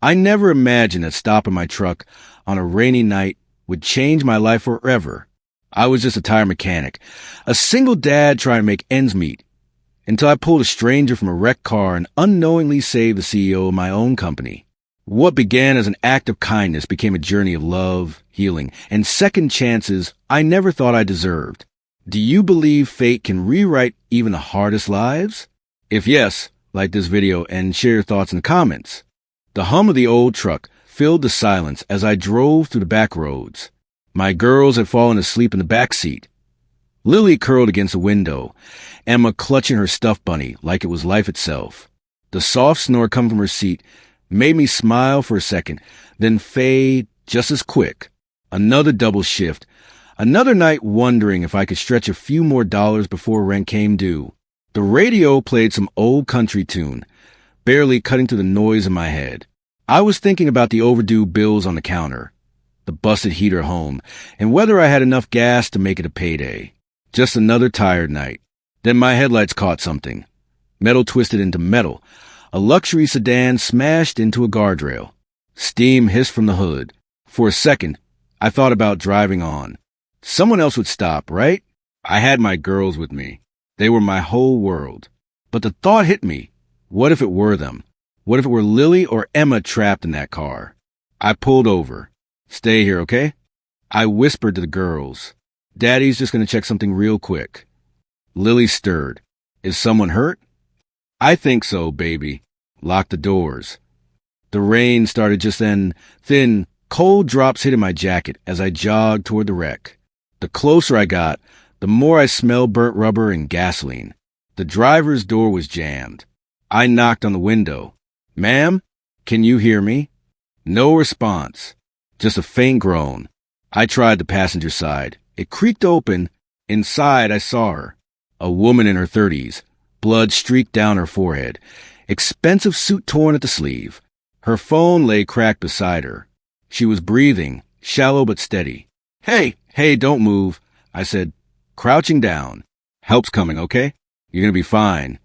I never imagined that stopping my truck on a rainy night would change my life forever. I was just a tire mechanic, a single dad trying to make ends meet, until I pulled a stranger from a wrecked car and unknowingly saved the CEO of my own company. What began as an act of kindness became a journey of love, healing, and second chances I never thought I deserved. Do you believe fate can rewrite even the hardest lives? If yes, like this video and share your thoughts in the comments. The hum of the old truck filled the silence as I drove through the back roads. My girls had fallen asleep in the back seat. Lily curled against the window, Emma clutching her stuffed bunny like it was life itself. The soft snore coming from her seat made me smile for a second, then fade just as quick. Another double shift. Another night wondering if I could stretch a few more dollars before rent came due. The radio played some old country tune, barely cutting through the noise in my head. I was thinking about the overdue bills on the counter, the busted heater home, and whether I had enough gas to make it a payday. Just another tired night. Then my headlights caught something. Metal twisted into metal. A luxury sedan smashed into a guardrail. Steam hissed from the hood. For a second, I thought about driving on. Someone else would stop, right? I had my girls with me. They were my whole world. But the thought hit me. What if it were them? What if it were Lily or Emma trapped in that car? I pulled over. Stay here, okay? I whispered to the girls. Daddy's just going to check something real quick. Lily stirred. Is someone hurt? I think so, baby. Lock the doors. The rain started just then. Thin, cold drops hitting my jacket as I jogged toward the wreck. The closer I got, the more I smelled burnt rubber and gasoline. The driver's door was jammed. I knocked on the window. Ma'am, can you hear me? No response. Just a faint groan. I tried the passenger side. It creaked open. Inside, I saw her. A woman in her 30s. Blood streaked down her forehead. Expensive suit torn at the sleeve. Her phone lay cracked beside her. She was breathing, shallow but steady. Hey, don't move, I said, crouching down. Help's coming, okay? You're gonna be fine.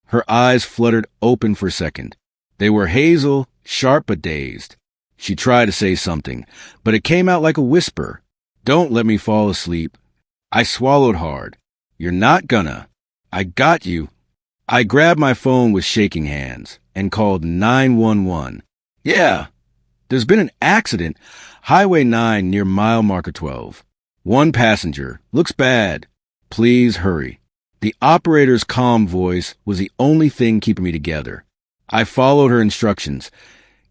Her eyes fluttered open for a second. They were hazel, sharp but dazed. She tried to say something, but it came out like a whisper. Don't let me fall asleep. I swallowed hard. You're not gonna. I got you. I grabbed my phone with shaking hands and called 911. Yeah, there's been an accident. Highway 9 near mile marker 12. One passenger. Looks bad. Please hurry. The operator's calm voice was the only thing keeping me together. I followed her instructions,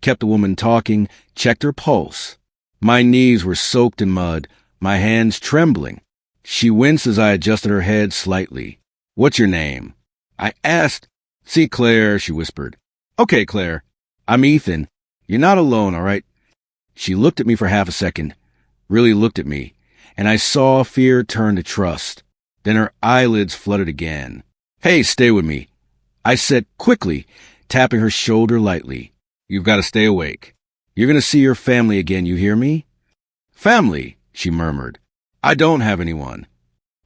kept the woman talking, checked her pulse. My knees were soaked in mud, my hands trembling. She winced as I adjusted her head slightly. What's your name? I asked. See Claire, she whispered. Okay, Claire. I'm Ethan. You're not alone, all right? She looked at me for half a second, really looked at me, and I saw fear turn to trust. Then her eyelids fluttered again. Hey, stay with me, I said quickly, tapping her shoulder lightly. You've got to stay awake. You're going to see your family again, you hear me? Family, she murmured. I don't have anyone.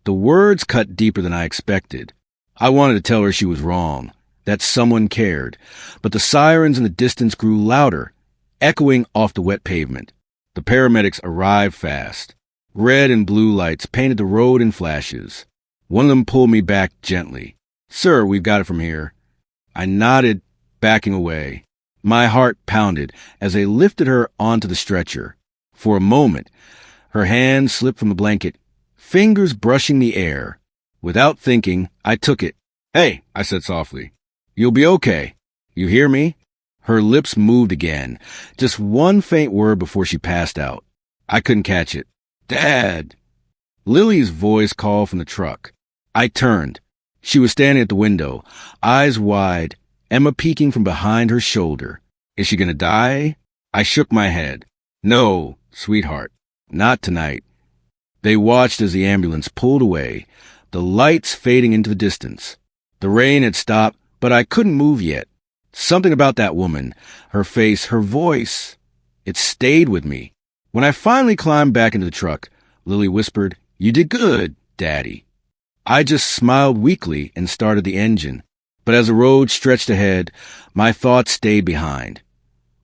The words cut deeper than I expected. I wanted to tell her she was wrong, that someone cared, but the sirens in the distance grew louder, echoing off the wet pavement. The paramedics arrived fast. Red and blue lights painted the road in flashes. One of them pulled me back gently. Sir, we've got it from here. I nodded, backing away. My heart pounded as they lifted her onto the stretcher. For a moment, her hand slipped from the blanket, fingers brushing the air. Without thinking, I took it. Hey, I said softly. You'll be okay. You hear me? Her lips moved again, just one faint word before she passed out. I couldn't catch it. Dad! Lily's voice called from the truck. I turned. She was standing at the window, eyes wide, Emma peeking from behind her shoulder. Is she gonna die? I shook my head. No, sweetheart, not tonight. They watched as the ambulance pulled away, the lights fading into the distance. The rain had stopped, but I couldn't move yet. Something about that woman, her face, her voice, it stayed with me. When I finally climbed back into the truck, Lily whispered, You did good, Daddy. I just smiled weakly and started the engine. But as the road stretched ahead, my thoughts stayed behind.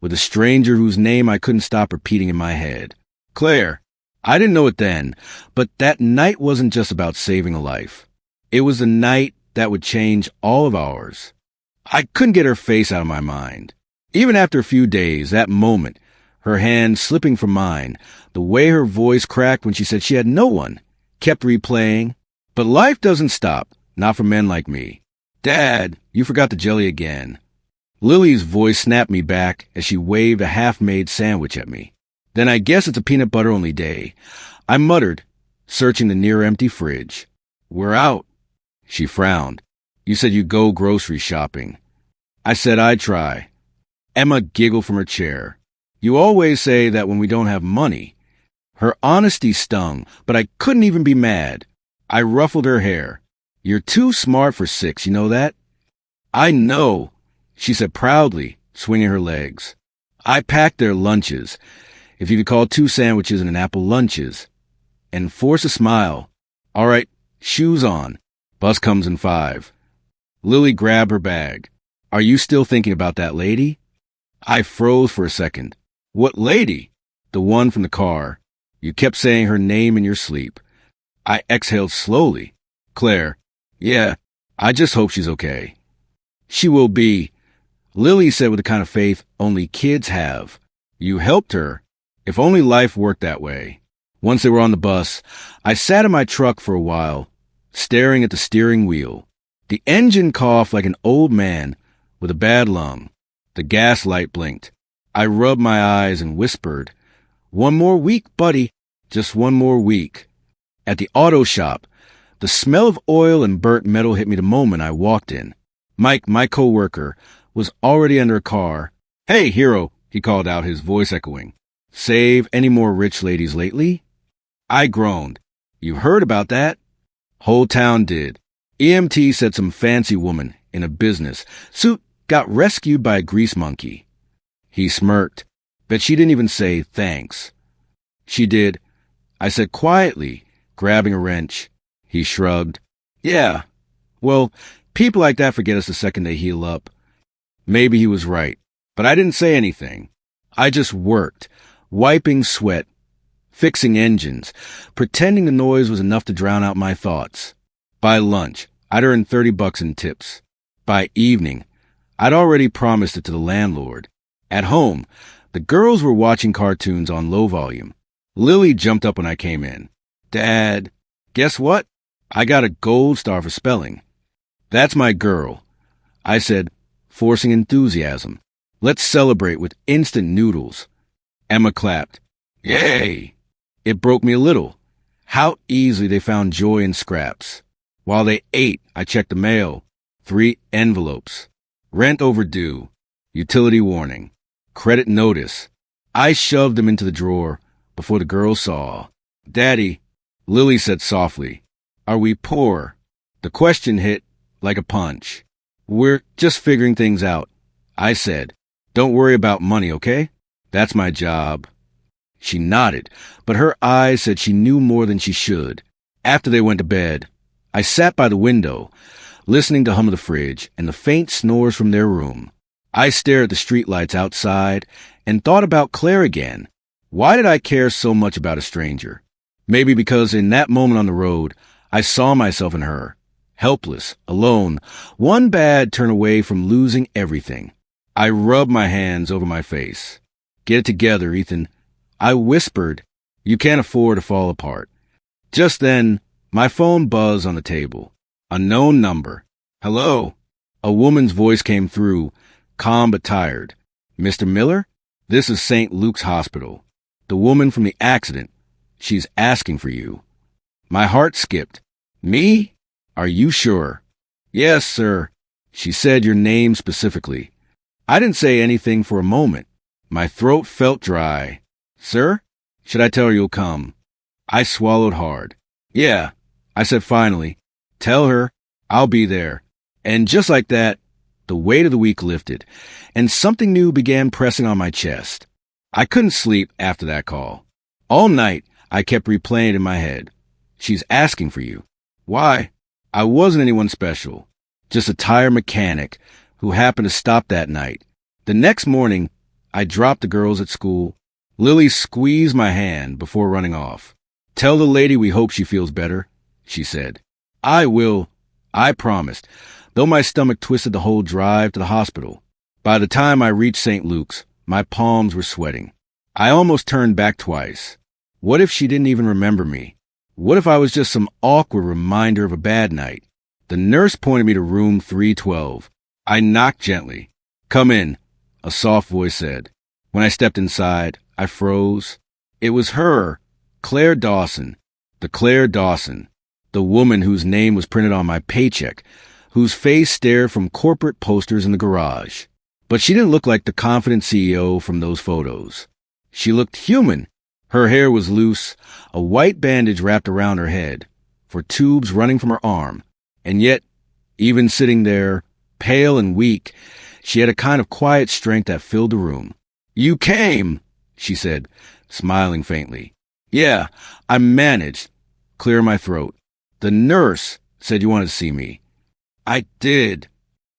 with a stranger whose name I couldn't stop repeating in my head. Claire. I didn't know it then, but that night wasn't just about saving a life. It was a night that would change all of ours. I couldn't get her face out of my mind. Even after a few days, that moment, her hand slipping from mine, the way her voice cracked when she said she had no one, kept replaying. But life doesn't stop, not for men like me. Dad, you forgot the jelly again. Lily's voice snapped me back as she waved a half-made sandwich at me. Then I guess it's a peanut butter only day. I muttered, searching the near-empty fridge. We're out. She frowned. You said you'd go grocery shopping. I said I'd try. Emma giggled from her chair. You always say that when we don't have money. Her honesty stung, but I couldn't even be mad. I ruffled her hair. You're too smart for 6, you know that? I know, she said proudly, swinging her legs. I packed their lunches, if you could call 2 sandwiches and an apple lunches, and force a smile. All right, shoes on. Bus comes in 5. Lily grabbed her bag. Are you still thinking about that lady? I froze for a second. What lady? The one from the car. You kept saying her name in your sleep. I exhaled slowly. Claire. Yeah, I just hope she's okay. She will be. Lily said with the kind of faith only kids have. You helped her. If only life worked that way. Once they were on the bus, I sat in my truck for a while, staring at the steering wheel. The engine coughed like an old man with a bad lung. The gas light blinked. I rubbed my eyes and whispered, one more week, buddy. Just one more week. At the auto shop, the smell of oil and burnt metal hit me the moment I walked in. Mike, my coworker, was already under a car. Hey, hero, he called out, his voice echoing. Save any more rich ladies lately? I groaned. You heard about that? Whole town did. EMT said some fancy woman in a business suit got rescued by a grease monkey. He smirked. Bet she didn't even say thanks. She did. I said quietly, grabbing a wrench. He shrugged. Yeah. Well, people like that forget us the second they heal up. Maybe he was right, but I didn't say anything. I just worked, wiping sweat, fixing engines, pretending the noise was enough to drown out my thoughts. By lunch, I'd earned $30 in tips. By evening, I'd already promised it to the landlord. At home, the girls were watching cartoons on low volume. Lily jumped up when I came in. Dad, guess what? I got a gold star for spelling. That's my girl, I said, forcing enthusiasm. Let's celebrate with instant noodles. Emma clapped. Yay! It broke me a little. How easily they found joy in scraps. While they ate, I checked the mail. 3 envelopes. Rent overdue. Utility warning. Credit notice. I shoved them into the drawer before the girls saw. Daddy, Lily said softly, are we poor? The question hit like a punch. We're just figuring things out. I said, don't worry about money, okay? That's my job. She nodded, but her eyes said she knew more than she should. After they went to bed, I sat by the window, listening to hum of the fridge and the faint snores from their room. I stared at the streetlights outside and thought about Claire again. Why did I care so much about a stranger? Maybe because in that moment on the road, I saw myself in her, helpless, alone, one bad turn away from losing everything. I rubbed my hands over my face. Get it together, Ethan. I whispered, you can't afford to fall apart. Just then, my phone buzzed on the table. A known number. Hello? A woman's voice came through, calm but tired. Mr. Miller? This is St. Luke's Hospital. The woman from the accident. She's asking for you. My heart skipped. Me? Are you sure? Yes, sir. She said your name specifically. I didn't say anything for a moment. My throat felt dry. Sir? Should I tell her you'll come? I swallowed hard. Yeah, I said finally. Tell her I'll be there. And just like that, the weight of the week lifted, and something new began pressing on my chest. I couldn't sleep after that call. All night, I kept replaying it in my head. She's asking for you. Why? I wasn't anyone special. Just a tire mechanic who happened to stop that night. The next morning, I dropped the girls at school. Lily squeezed my hand before running off. "Tell the lady we hope she feels better," she said. "I will," I promised, though my stomach twisted the whole drive to the hospital. By the time I reached St. Luke's, my palms were sweating. I almost turned back twice. What if she didn't even remember me? What if I was just some awkward reminder of a bad night? The nurse pointed me to room 312. I knocked gently. "Come in," a soft voice said. When I stepped inside, I froze. It was her, Claire Dawson, the Claire Dawson, the woman whose name was printed on my paycheck, whose face stared from corporate posters in the garage. But she didn't look like the confident CEO from those photos. She looked human. Her hair was loose, a white bandage wrapped around her head, for tubes running from her arm. And yet, even sitting there, pale and weak, she had a kind of quiet strength that filled the room. "You came," she said, smiling faintly. "Yeah, I managed." Clear my throat. "The nurse said you wanted to see me." "I did."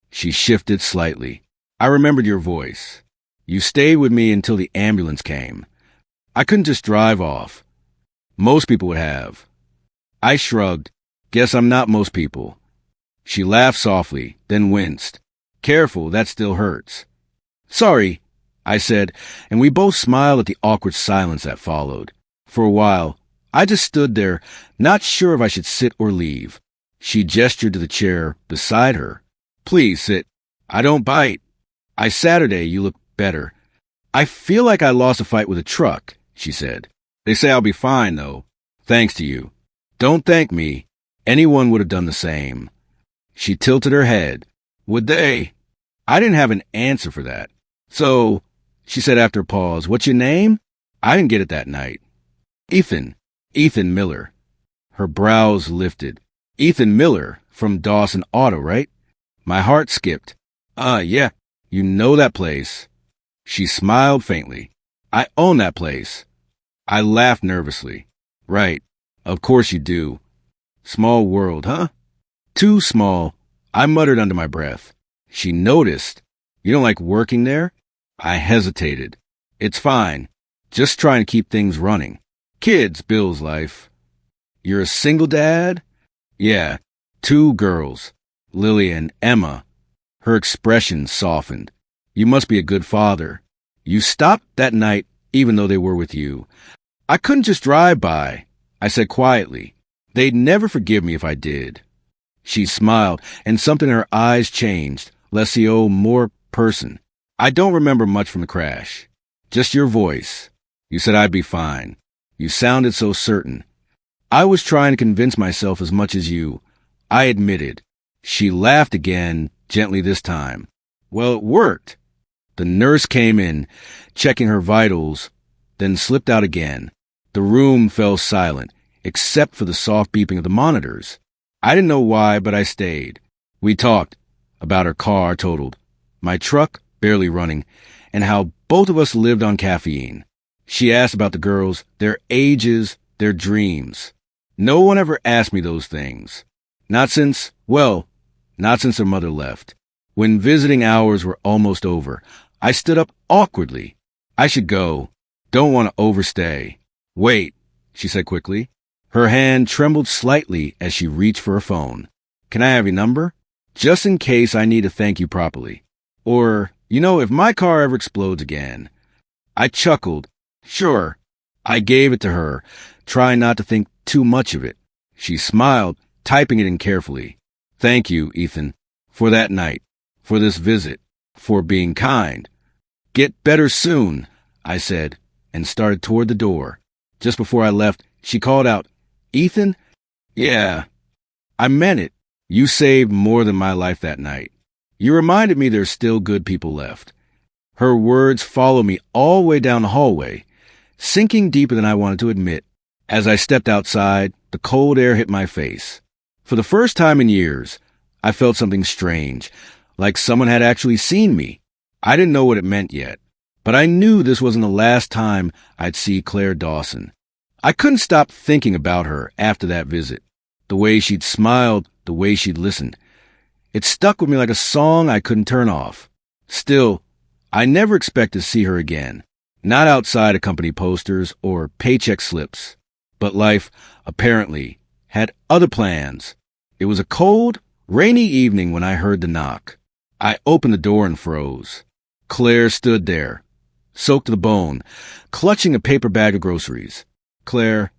She shifted slightly. "I remembered your voice. You stayed with me until the ambulance came. I couldn't just drive off. Most people would have." I shrugged. "Guess I'm not most people." She laughed softly, then winced. "Careful, that still hurts." "Sorry," I said, and we both smiled at the awkward silence that followed. For a while, I just stood there, not sure if I should sit or leave. She gestured to the chair beside her. "Please sit. I don't bite." "Saturday, you look better." "I feel like I lost a fight with a truck," she said. "They say I'll be fine, though. Thanks to you." "Don't thank me. Anyone would have done the same." She tilted her head. "Would they?" I didn't have an answer for that. "So," she said after a pause, "what's your name?" I didn't get it that night. "Ethan. Ethan Miller." Her brows lifted. "Ethan Miller from Dawson Auto, right?" My heart skipped. Yeah. You know that place." She smiled faintly. "I own that place." I laughed nervously. "Right. Of course you do. Small world, huh?" "Too small," I muttered under my breath. She noticed. "You don't like working there?" I hesitated. "It's fine. Just trying to keep things running. Kids, bills, life." "You're a single dad?" "Yeah. 2 girls. Lily and Emma." Her expression softened. "You must be a good father. You stopped that night even though they were with you." "I couldn't just drive by," I said quietly. "They'd never forgive me if I did." She smiled, and something in her eyes changed, less CEO, more person. "I don't remember much from the crash. Just your voice. You said I'd be fine. You sounded so certain." "I was trying to convince myself as much as you," I admitted. She laughed again, gently this time. "Well, it worked." The nurse came in, checking her vitals, then slipped out again. The room fell silent, except for the soft beeping of the monitors. I didn't know why, but I stayed. We talked about her car totaled, my truck barely running, and how both of us lived on caffeine. She asked about the girls, their ages, their dreams. No one ever asked me those things. Not since her mother left. When visiting hours were almost over, I stood up awkwardly. "I should go. Don't want to overstay." "Wait," she said quickly. Her hand trembled slightly as she reached for her phone. "Can I have your number? Just in case I need to thank you properly. Or, if my car ever explodes again." I chuckled. "Sure." I gave it to her, trying not to think too much of it. She smiled, typing it in carefully. "Thank you, Ethan, for that night, for this visit, for being kind." "Get better soon," I said, and started toward the door. Just before I left, she called out, "Ethan?" "Yeah." I meant it. You saved more than my life that night. You reminded me there's still good people left. Her words followed me all the way down the hallway, sinking deeper than I wanted to admit. As I stepped outside, the cold air hit my face. For the first time in years, I felt something strange, like someone had actually seen me. I didn't know what it meant yet, but I knew this wasn't the last time I'd see Claire Dawson. I couldn't stop thinking about her after that visit. The way she'd smiled, the way she'd listened. It stuck with me like a song I couldn't turn off. Still, I never expected to see her again, not outside of company posters or paycheck slips. But life, apparently, had other plans. It was a cold, rainy evening when I heard the knock. I opened the door and froze. Claire stood there, soaked to the bone, clutching a paper bag of groceries. "Claire,"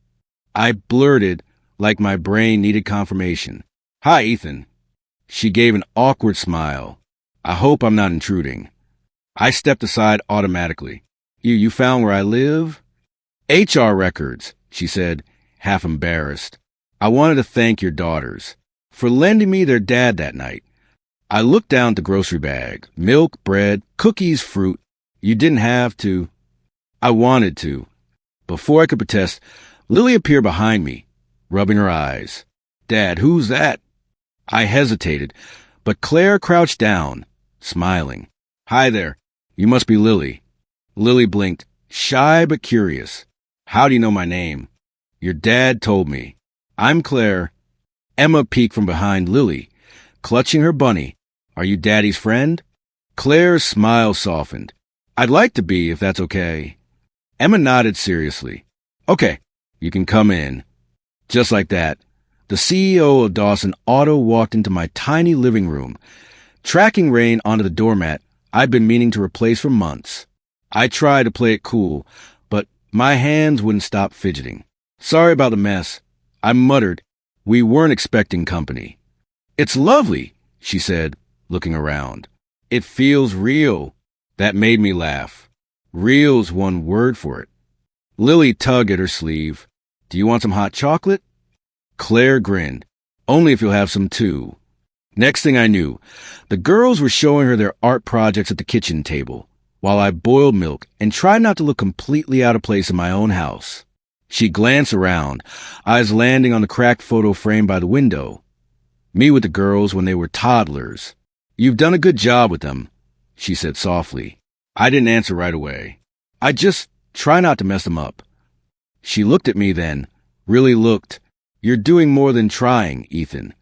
I blurted like my brain needed confirmation. "Hi, Ethan." She gave an awkward smile. "I hope I'm not intruding." I stepped aside automatically. You found where I live?" "HR records," she said, half embarrassed. "I wanted to thank your daughters for lending me their dad that night." I looked down at the grocery bag. Milk, bread, cookies, fruit. "You didn't have to." I wanted to. Before I could protest, Lily appeared behind me, rubbing her eyes. "Dad, who's that?" I hesitated, but Claire crouched down, smiling. "Hi there. You must be Lily." Lily blinked, shy but curious. "How do you know my name?" "Your dad told me." "I'm Claire." Emma peeked from behind Lily, clutching her bunny. "Are you Daddy's friend?" Claire's smile softened. "I'd like to be, if that's okay." Emma nodded seriously. "Okay, you can come in." Just like that, the CEO of Dawson Auto walked into my tiny living room, tracking Rain onto the doormat I'd been meaning to replace for months. I tried to play it cool, but my hands wouldn't stop fidgeting. "Sorry about the mess," I muttered. We weren't expecting company. "It's lovely," she said, looking around. "It feels real." That made me laugh. Real's one word for it. Lily tugged at her sleeve. "Do you want some hot chocolate?" Claire grinned. "Only if you'll have some too." Next thing I knew, the girls were showing her their art projects at the kitchen table, while I boiled milk and tried not to look completely out of place in my own house. She glanced around, eyes landing on the cracked photo frame by the window. "Me with the girls when they were toddlers. You've done a good job with them," she said softly. I didn't answer right away. "I just try not to mess them up." She looked at me then, really looked. "You're doing more than trying, Ethan."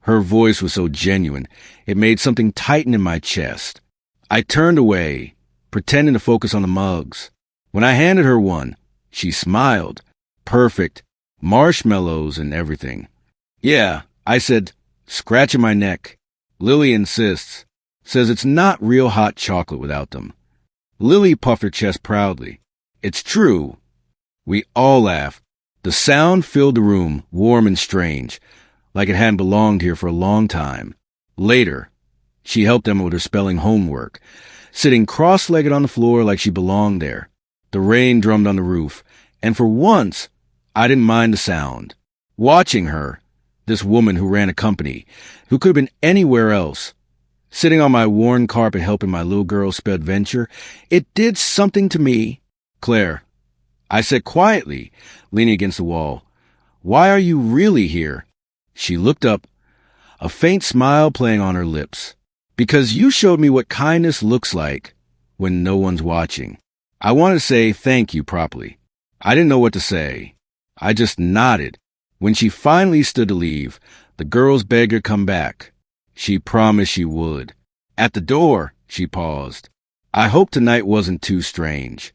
Her voice was so genuine, it made something tighten in my chest. I turned away, pretending to focus on the mugs. When I handed her one, she smiled. Perfect. Marshmallows and everything. "Yeah," I said, scratching my neck. "Lily insists. Says it's not real hot chocolate without them." Lily puffed her chest proudly. "It's true." We all laughed. The sound filled the room, warm and strange, like it hadn't belonged here for a long time. Later, she helped Emma with her spelling homework, sitting cross-legged on the floor like she belonged there. The rain drummed on the roof, and for once, I didn't mind the sound. Watching her, this woman who ran a company, who could have been anywhere else, sitting on my worn carpet helping my little girl spell adventure, it did something to me. "Claire," I said quietly, leaning against the wall, "why are you really here?" She looked up, a faint smile playing on her lips. "Because you showed me what kindness looks like when no one's watching." I wanted to say thank you properly. I didn't know what to say. I just nodded. When she finally stood to leave, the girls begged her to come back. She promised she would. At the door, she paused. "I hope tonight wasn't too strange."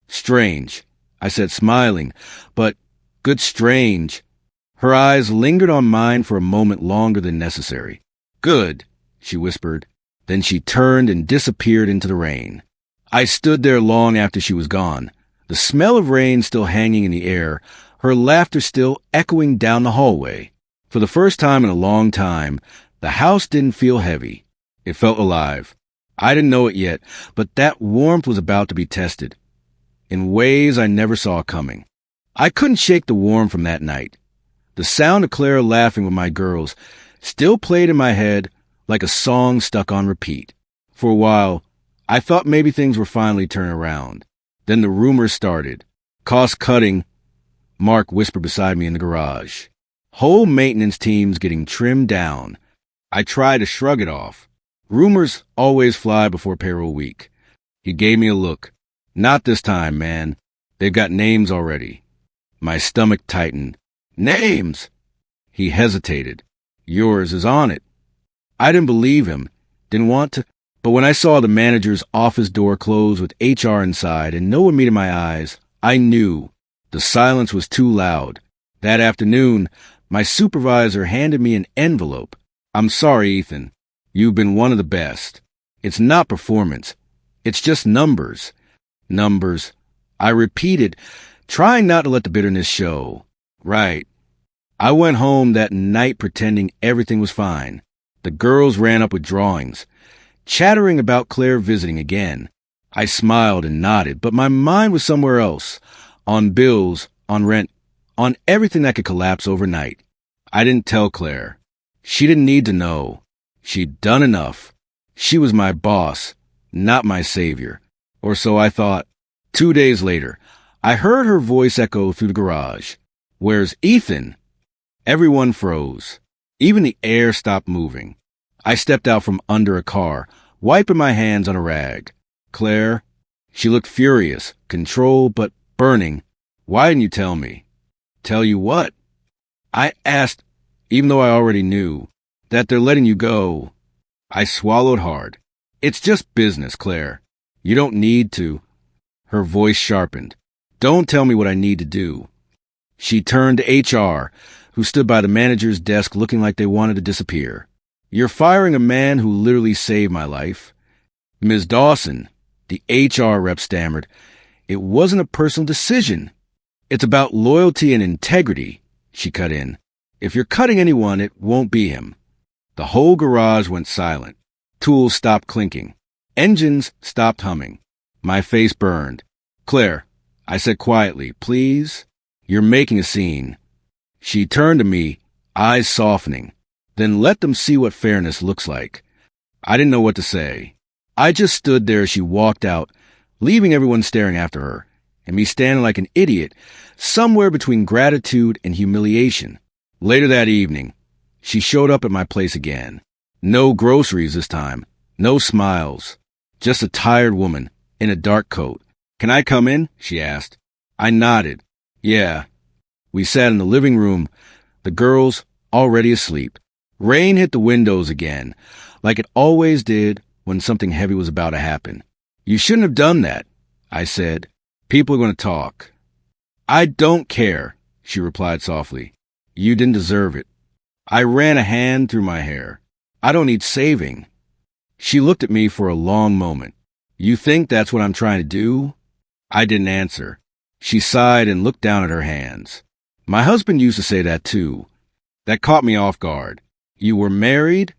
"Strange," I said, smiling, "but good strange." Her eyes lingered on mine for a moment longer than necessary. "Good," she whispered. Then she turned and disappeared into the rain. I stood there long after she was gone, the smell of rain still hanging in the air, her laughter still echoing down the hallway. For the first time in a long time, the house didn't feel heavy. It felt alive. I didn't know it yet, but that warmth was about to be tested, in ways I never saw coming. I couldn't shake the warmth from that night. The sound of Clara laughing with my girls still played in my head like a song stuck on repeat. For a while, I thought maybe things were finally turning around. Then the rumors started. "Cost cutting," Mark whispered beside me in the garage. "Whole maintenance teams getting trimmed down." I tried to shrug it off. Rumors always fly before payroll week. He gave me a look. "Not this time, man. They've got names already." My stomach tightened. "Names!" He hesitated. "Yours is on it." I didn't believe him. Didn't want to. But when I saw the manager's office door close with HR inside and no one meeting my eyes, I knew the silence was too loud. That afternoon, my supervisor handed me an envelope. "I'm sorry, Ethan. You've been one of the best. It's not performance. It's just numbers." Numbers. I repeated, trying not to let the bitterness show. Right. I went home that night pretending everything was fine. The girls ran up with drawings, chattering about Claire visiting again. I smiled and nodded, but my mind was somewhere else. On bills, on rent, on everything that could collapse overnight. I didn't tell Claire. She didn't need to know. She'd done enough. She was my boss, not my savior. Or so I thought. 2 days later, I heard her voice echo through the garage. "Where's Ethan?" Everyone froze. Even the air stopped moving. I stepped out from under a car, wiping my hands on a rag. "Claire?" She looked furious, controlled, but burning. "Why didn't you tell me?" "Tell you what?" I asked, even though I already knew. "That they're letting you go." I swallowed hard. "It's just business, Claire. You don't need to." Her voice sharpened. "Don't tell me what I need to do." She turned to HR, who stood by the manager's desk looking like they wanted to disappear. "You're firing a man who literally saved my life." "Ms. Dawson," the HR rep stammered, "it wasn't a personal decision. It's about loyalty and integrity," she cut in. "If you're cutting anyone, it won't be him." The whole garage went silent. Tools stopped clinking. Engines stopped humming. My face burned. "Claire," I said quietly, "please? You're making a scene." She turned to me, eyes softening. "Then let them see what fairness looks like." I didn't know what to say. I just stood there as she walked out, leaving everyone staring after her, and me standing like an idiot, somewhere between gratitude and humiliation. Later that evening, she showed up at my place again. No groceries this time, no smiles, just a tired woman in a dark coat. "Can I come in?" she asked. I nodded. "Yeah." We sat in the living room, the girls already asleep. Rain hit the windows again, like it always did when something heavy was about to happen. "You shouldn't have done that," I said. "People are going to talk." "I don't care," she replied softly. "You didn't deserve it." I ran a hand through my hair. "I don't need saving." She looked at me for a long moment. "You think that's what I'm trying to do?" I didn't answer. She sighed and looked down at her hands. "My husband used to say that too." That caught me off guard. "You were married?"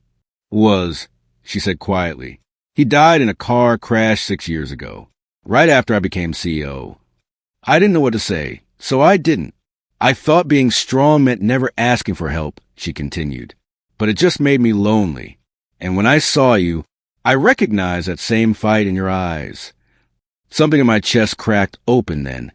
"Was," she said quietly. "He died in a car crash 6 years ago, right after I became CEO." I didn't know what to say, so I didn't. "I thought being strong meant never asking for help," she continued. "But it just made me lonely. And when I saw you, I recognized that same fight in your eyes." Something in my chest cracked open then.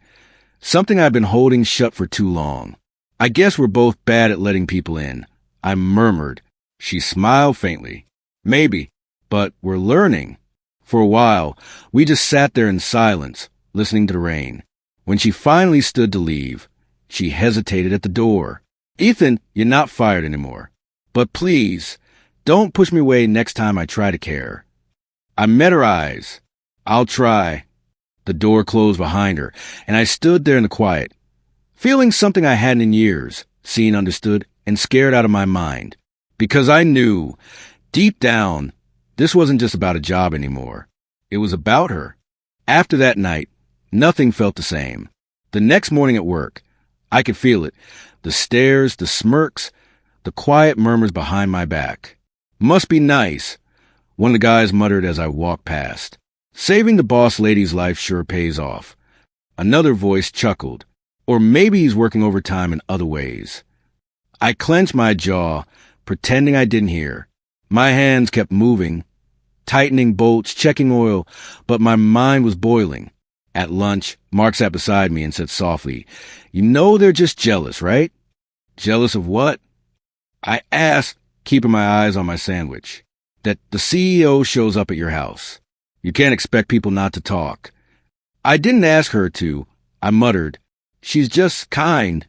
Something I'd been holding shut for too long. "I guess we're both bad at letting people in," I murmured. She smiled faintly. "Maybe, but we're learning." For a while, we just sat there in silence, listening to the rain. When she finally stood to leave, she hesitated at the door. "Ethan, you're not fired anymore. But please, don't push me away next time I try to care." I met her eyes. "I'll try." The door closed behind her, and I stood there in the quiet, feeling something I hadn't in years, seen, understood, and scared out of my mind. Because I knew, deep down, this wasn't just about a job anymore. It was about her. After that night, nothing felt the same. The next morning at work, I could feel it. The stares, the smirks, the quiet murmurs behind my back. "Must be nice," one of the guys muttered as I walked past. "Saving the boss lady's life sure pays off." Another voice chuckled. Or maybe he's working overtime in other ways. I clenched my jaw, pretending I didn't hear. My hands kept moving, tightening bolts, checking oil, but my mind was boiling. At lunch, Mark sat beside me and said softly, "You know they're just jealous, right?" "Jealous of what?" I asked, keeping my eyes on my sandwich. "That the CEO shows up at your house. You can't expect people not to talk." I didn't ask her to. I muttered, "She's just kind."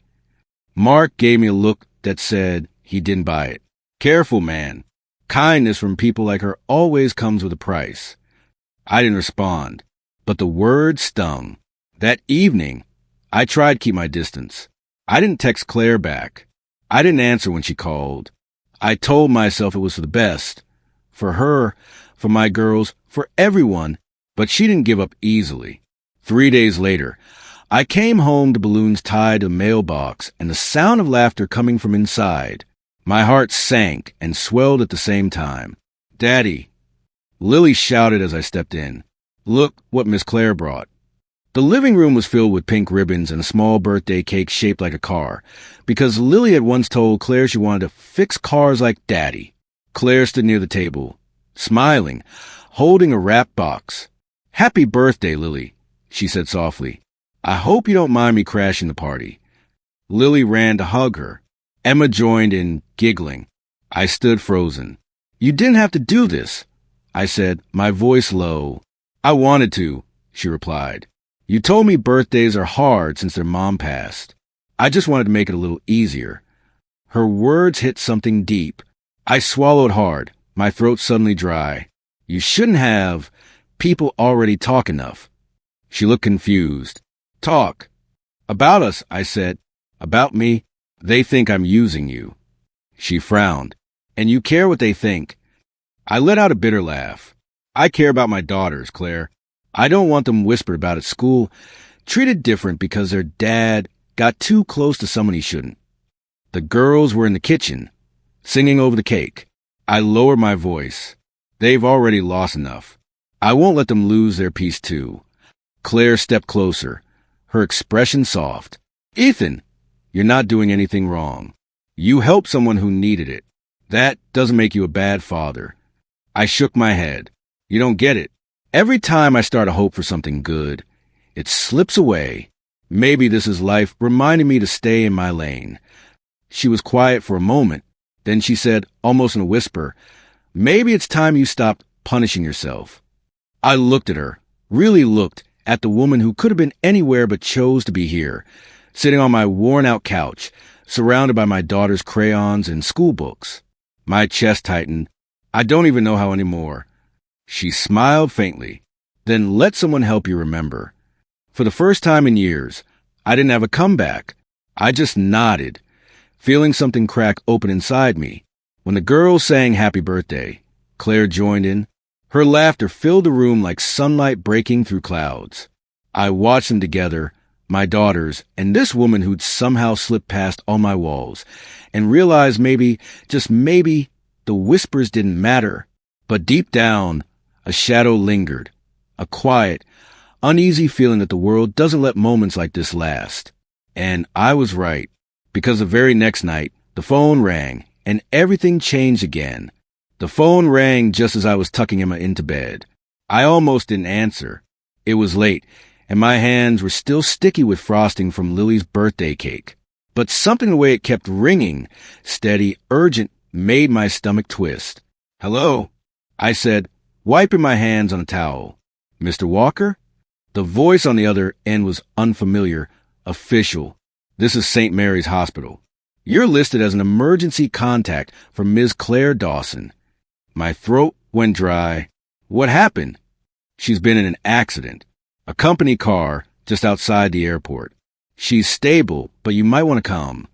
Mark gave me a look that said he didn't buy it. "Careful, man. Kindness from people like her always comes with a price. I didn't respond, but the words stung. That evening, I tried to keep my distance. I didn't text Claire back. I didn't answer when she called. I told myself it was for the best. For her, for my girls, for everyone, but she didn't give up easily. 3 days later, I came home to balloons tied to a mailbox and the sound of laughter coming from inside. My heart sank and swelled at the same time. "Daddy," Lily shouted as I stepped in. "Look what Miss Claire brought." The living room was filled with pink ribbons and a small birthday cake shaped like a car, because Lily had once told Claire she wanted to fix cars like Daddy. Claire stood near the table, smiling, holding a wrapped box. "Happy birthday, Lily," she said softly. "I hope you don't mind me crashing the party." Lily ran to hug her. Emma joined in, giggling. I stood frozen. "You didn't have to do this," I said, my voice low. "I wanted to," she replied. "You told me birthdays are hard since their mom passed. I just wanted to make it a little easier." Her words hit something deep. I swallowed hard, my throat suddenly dry. "You shouldn't have. People already talk enough." She looked confused. "Talk." "About us," I said. "About me. They think I'm using you." She frowned. "And you care what they think." I let out a bitter laugh. "I care about my daughters, Claire. I don't want them whispered about at school, treated different because their dad got too close to someone he shouldn't." The girls were in the kitchen, singing over the cake. I lowered my voice. "They've already lost enough. I won't let them lose their peace too." Claire stepped closer, her expression soft. "Ethan, you're not doing anything wrong. You helped someone who needed it. That doesn't make you a bad father." I shook my head. "You don't get it. Every time I start a hope for something good, it slips away. Maybe this is life reminding me to stay in my lane." She was quiet for a moment. Then she said, almost in a whisper, "Maybe it's time you stopped punishing yourself." I looked at her, really looked at the woman who could have been anywhere but chose to be here, sitting on my worn-out couch, surrounded by my daughter's crayons and school books. My chest tightened. I don't even know how anymore. She smiled faintly. "Then let someone help you remember." For the first time in years, I didn't have a comeback. I just nodded, feeling something crack open inside me. When the girls sang happy birthday, Claire joined in. Her laughter filled the room like sunlight breaking through clouds. I watched them together, my daughters, and this woman who'd somehow slipped past all my walls, and realized maybe, just maybe, the whispers didn't matter. But deep down, a shadow lingered, a quiet, uneasy feeling that the world doesn't let moments like this last. And I was right, because the very next night, the phone rang, and everything changed again. The phone rang just as I was tucking Emma into bed. I almost didn't answer. It was late, and my hands were still sticky with frosting from Lily's birthday cake. But something in the way it kept ringing, steady, urgent, made my stomach twist. "Hello," I said, wiping my hands on a towel. "Mr. Walker?" The voice on the other end was unfamiliar, official. "This is St. Mary's Hospital. You're listed as an emergency contact for Ms. Claire Dawson." My throat went dry. "What happened?" "She's been in an accident. A company car just outside the airport. She's stable, but you might want to come."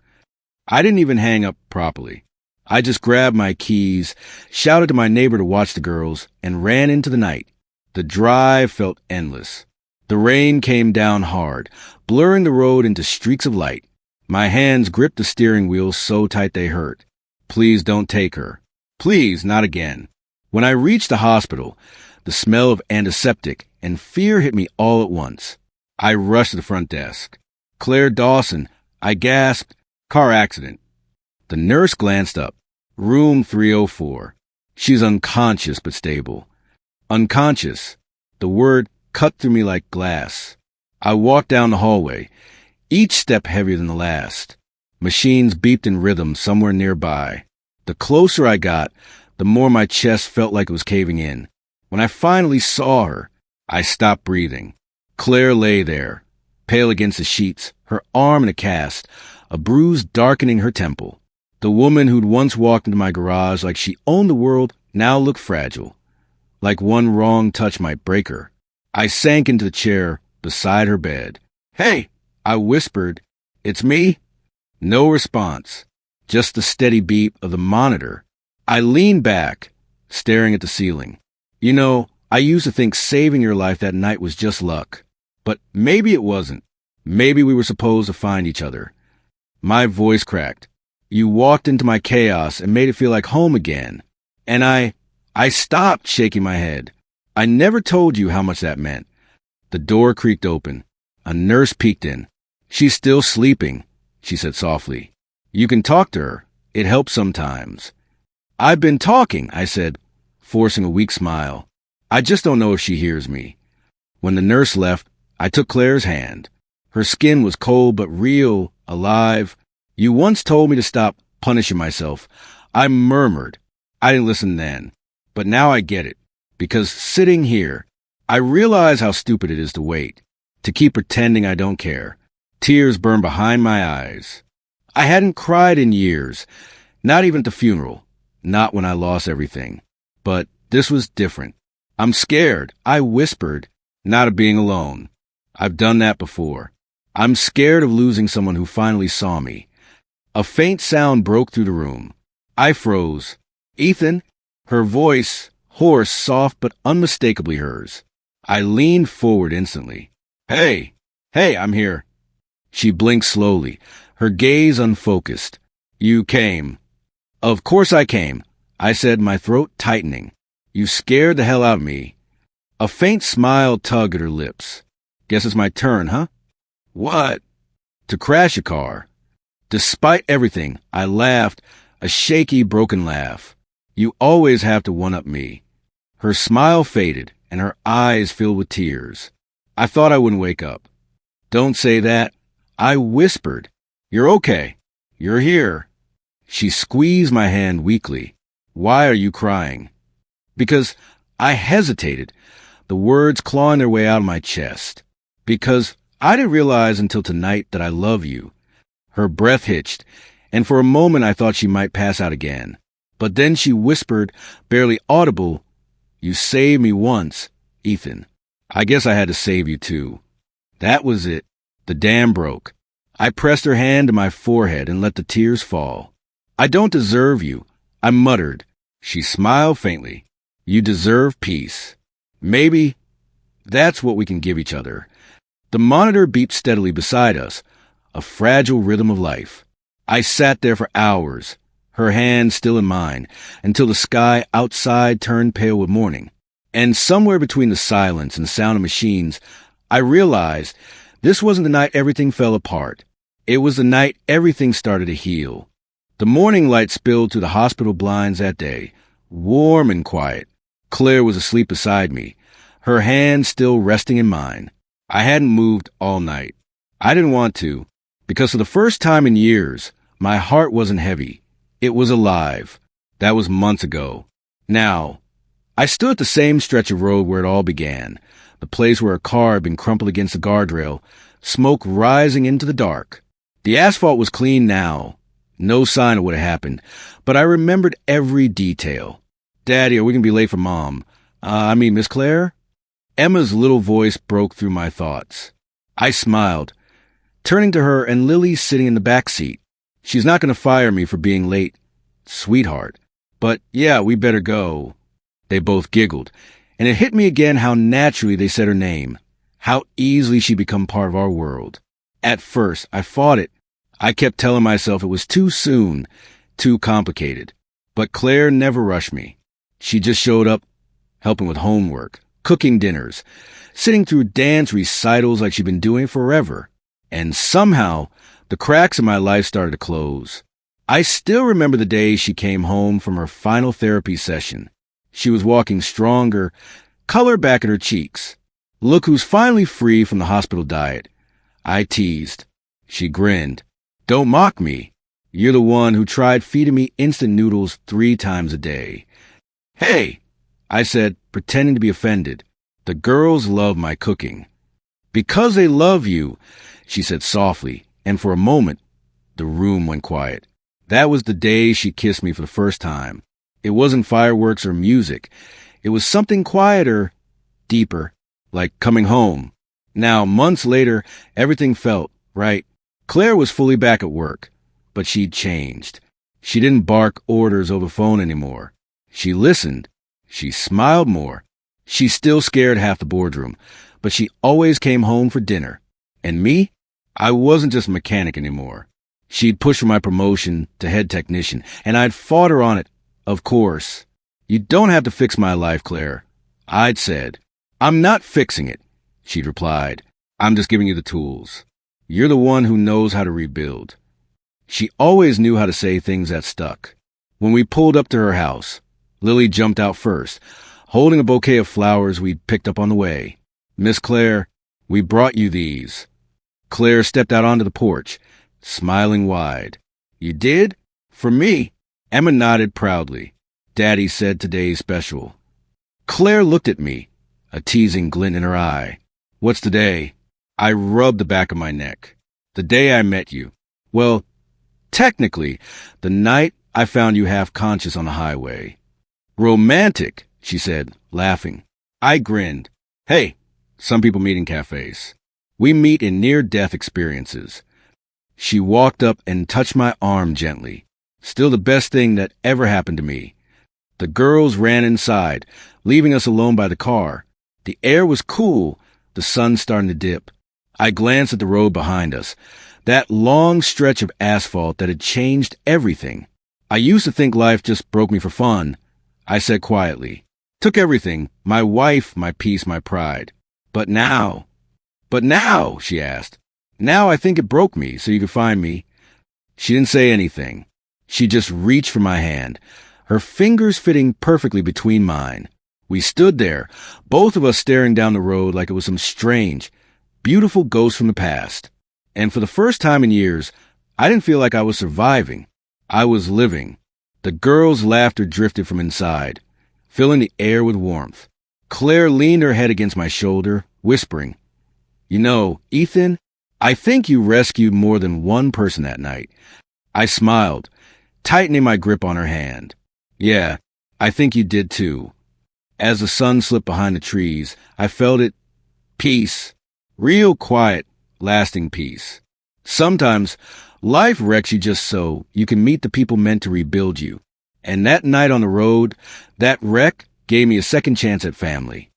I didn't even hang up properly. I just grabbed my keys, shouted to my neighbor to watch the girls, and ran into the night. The drive felt endless. The rain came down hard, blurring the road into streaks of light. My hands gripped the steering wheel so tight they hurt. Please don't take her. Please, not again. When I reached the hospital, the smell of antiseptic and fear hit me all at once. I rushed to the front desk. "Claire Dawson," I gasped. "Car accident." The nurse glanced up. "Room 304. She's unconscious but stable." Unconscious. The word cut through me like glass. I walked down the hallway, each step heavier than the last. Machines beeped in rhythm somewhere nearby. The closer I got, the more my chest felt like it was caving in. When I finally saw her, I stopped breathing. Claire lay there, pale against the sheets, her arm in a cast, a bruise darkening her temple. The woman who'd once walked into my garage like she owned the world now looked fragile, like one wrong touch might break her. I sank into the chair beside her bed. "Hey," I whispered. "It's me?" No response, just the steady beep of the monitor. I leaned back, staring at the ceiling. You know, I used to think saving your life that night was just luck. But maybe it wasn't. Maybe we were supposed to find each other. My voice cracked. You walked into my chaos and made it feel like home again. And I stopped shaking my head. I never told you how much that meant. The door creaked open. A nurse peeked in. "She's still sleeping," she said softly. "You can talk to her. It helps sometimes." "I've been talking," I said, forcing a weak smile. "I just don't know if she hears me." When the nurse left, I took Claire's hand. Her skin was cold but real, alive. "You once told me to stop punishing myself." I murmured. I didn't listen then. But now I get it. Because sitting here, I realize how stupid it is to wait, to keep pretending I don't care. Tears burn behind my eyes. I hadn't cried in years, not even at the funeral, not when I lost everything. But this was different. "I'm scared," I whispered, not of being alone. I've done that before. I'm scared of losing someone who finally saw me. A faint sound broke through the room. I froze. "Ethan?" Her voice, hoarse, soft, but unmistakably hers. I leaned forward instantly. Hey, I'm here." She blinked slowly, her gaze unfocused. "You came." "Of course I came," I said, my throat tightening. "You scared the hell out of me." A faint smile tugged at her lips. "Guess it's my turn, huh?" "What?" "To crash a car." Despite everything, I laughed, a shaky, broken laugh. "You always have to one-up me." Her smile faded, and her eyes filled with tears. I thought I wouldn't wake up. "Don't say that." I whispered. "You're okay. You're here." She squeezed my hand weakly. "Why are you crying?" Because I hesitated, the words clawing their way out of my chest. "Because I didn't realize until tonight that I love you." Her breath hitched, and for a moment I thought she might pass out again. But then she whispered, barely audible, "You saved me once, Ethan. I guess I had to save you too." That was it. The dam broke. I pressed her hand to my forehead and let the tears fall. "I don't deserve you," I muttered. She smiled faintly. "You deserve peace. Maybe that's what we can give each other." The monitor beeped steadily beside us, a fragile rhythm of life. I sat there for hours, her hand still in mine, until the sky outside turned pale with morning. And somewhere between the silence and the sound of machines, I realized this wasn't the night everything fell apart. It was the night everything started to heal. The morning light spilled through the hospital blinds that day, warm and quiet. Claire was asleep beside me, her hand still resting in mine. I hadn't moved all night. I didn't want to, because for the first time in years, my heart wasn't heavy. It was alive. That was months ago. Now, I stood at the same stretch of road where it all began, the place where a car had been crumpled against the guardrail, smoke rising into the dark. The asphalt was clean now. No sign of what had happened, but I remembered every detail. "Daddy, are we going to be late for Mom? Miss Claire?" Emma's little voice broke through my thoughts. I smiled, turning to her and Lily sitting in the back seat. "She's not going to fire me for being late, sweetheart. But yeah, we better go." They both giggled, and it hit me again how naturally they said her name, how easily she become part of our world. At first, I fought it. I kept telling myself it was too soon, too complicated. But Claire never rushed me. She just showed up, helping with homework, cooking dinners, sitting through dance recitals like she'd been doing forever. And somehow, the cracks in my life started to close. I still remember the day she came home from her final therapy session. She was walking stronger, color back in her cheeks. "Look who's finally free from the hospital diet." I teased. She grinned. "Don't mock me. You're the one who tried feeding me instant noodles 3 times a day." "Hey," I said, pretending to be offended. "The girls love my cooking." "Because they love you," she said softly, and for a moment, the room went quiet. That was the day she kissed me for the first time. It wasn't fireworks or music. It was something quieter, deeper, like coming home. Now, months later, everything felt right. Claire was fully back at work, but she'd changed. She didn't bark orders over phone anymore. She listened. She smiled more. She still scared half the boardroom, but she always came home for dinner. And me? I wasn't just a mechanic anymore. She'd pushed for my promotion to head technician, and I'd fought her on it, of course. You don't have to fix my life, Claire. I'd said. I'm not fixing it, she'd replied. I'm just giving you the tools. You're the one who knows how to rebuild. She always knew how to say things that stuck. When we pulled up to her house, Lily jumped out first, holding a bouquet of flowers we'd picked up on the way. Miss Claire, we brought you these. Claire stepped out onto the porch, smiling wide. You did? For me? Emma nodded proudly. Daddy said today's special. Claire looked at me, a teasing glint in her eye. What's today? I rubbed the back of my neck. The day I met you. Well, technically, the night I found you half conscious on the highway. Romantic, she said, laughing. I grinned. Hey, some people meet in cafes. We meet in near-death experiences. She walked up and touched my arm gently. Still the best thing that ever happened to me. The girls ran inside, leaving us alone by the car. The air was cool, the sun starting to dip. I glanced at the road behind us, that long stretch of asphalt that had changed everything. I used to think life just broke me for fun. I said quietly. Took everything, my wife, my peace, my pride. But now, she asked. Now I think it broke me so you could find me. She didn't say anything. She just reached for my hand, her fingers fitting perfectly between mine. We stood there, both of us staring down the road like it was some strange, beautiful ghost from the past. And for the first time in years, I didn't feel like I was surviving. I was living. The girls' laughter drifted from inside, filling the air with warmth. Claire leaned her head against my shoulder, whispering, You know, Ethan, I think you rescued more than one person that night. I smiled, tightening my grip on her hand. Yeah, I think you did too. As the sun slipped behind the trees, I felt it. Peace. Real quiet, lasting peace. Sometimes, life wrecks you just so you can meet the people meant to rebuild you. And that night on the road, that wreck gave me a second chance at family.